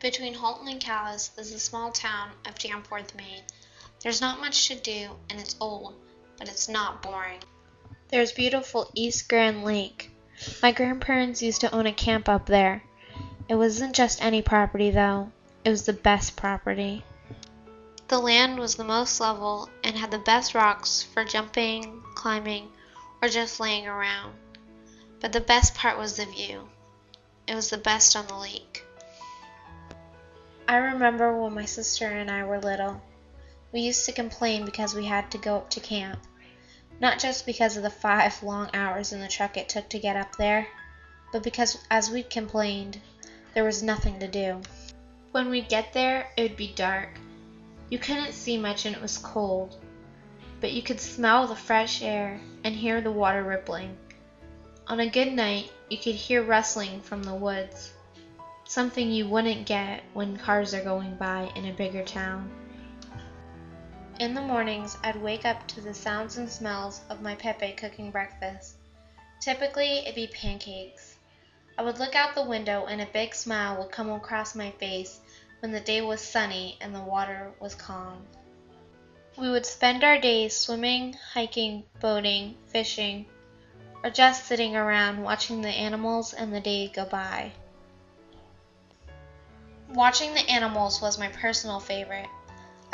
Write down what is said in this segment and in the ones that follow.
Between Halton and Calais is the small town of Danforth, Maine. There's not much to do, and it's old, but it's not boring. There's beautiful East Grand Lake. My grandparents used to own a camp up there. It wasn't just any property, though. It was the best property. The land was the most level and had the best rocks for jumping, climbing, or just laying around. But the best part was the view. It was the best on the lake. I remember when my sister and I were little. We used to complain because we had to go up to camp. Not just because of the 5 long hours in the truck it took to get up there, but because, as we complained, there was nothing to do. When we'd get there, it would be dark. You couldn't see much and it was cold, but you could smell the fresh air and hear the water rippling. On a good night, you could hear rustling from the woods, something you wouldn't get when cars are going by in a bigger town. In the mornings, I'd wake up to the sounds and smells of my Pepe cooking breakfast. Typically, it'd be pancakes. I would look out the window and a big smile would come across my face when the day was sunny and the water was calm. We would spend our days swimming, hiking, boating, fishing, or just sitting around watching the animals and the day go by. Watching the animals was my personal favorite.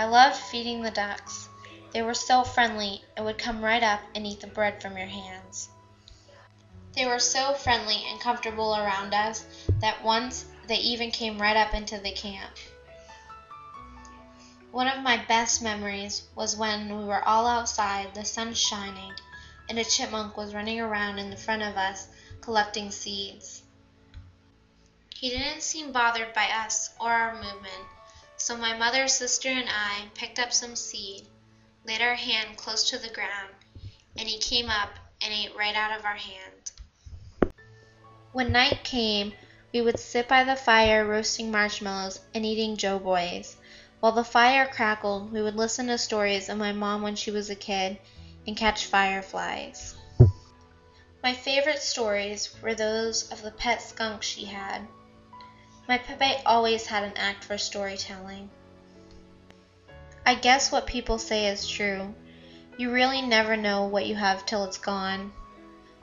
I loved feeding the ducks. They were so friendly and would come right up and eat the bread from your hands. They were so friendly and comfortable around us that once they even came right up into the camp. One of my best memories was when we were all outside, the sun shining, and a chipmunk was running around in the front of us collecting seeds. He didn't seem bothered by us or our movement, so my mother, sister, and I picked up some seed, laid our hand close to the ground, and he came up and ate right out of our hand. When night came, we would sit by the fire roasting marshmallows and eating Doughboys. While the fire crackled, we would listen to stories of my mom when she was a kid and catch fireflies. My favorite stories were those of the pet skunk she had. My Pepe always had an act for storytelling. I guess what people say is true. You really never know what you have till it's gone.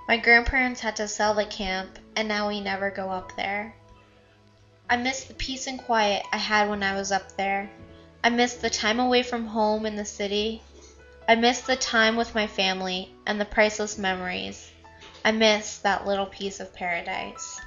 My grandparents had to sell the camp, and now we never go up there. I miss the peace and quiet I had when I was up there. I miss the time away from home in the city. I miss the time with my family and the priceless memories. I miss that little piece of paradise.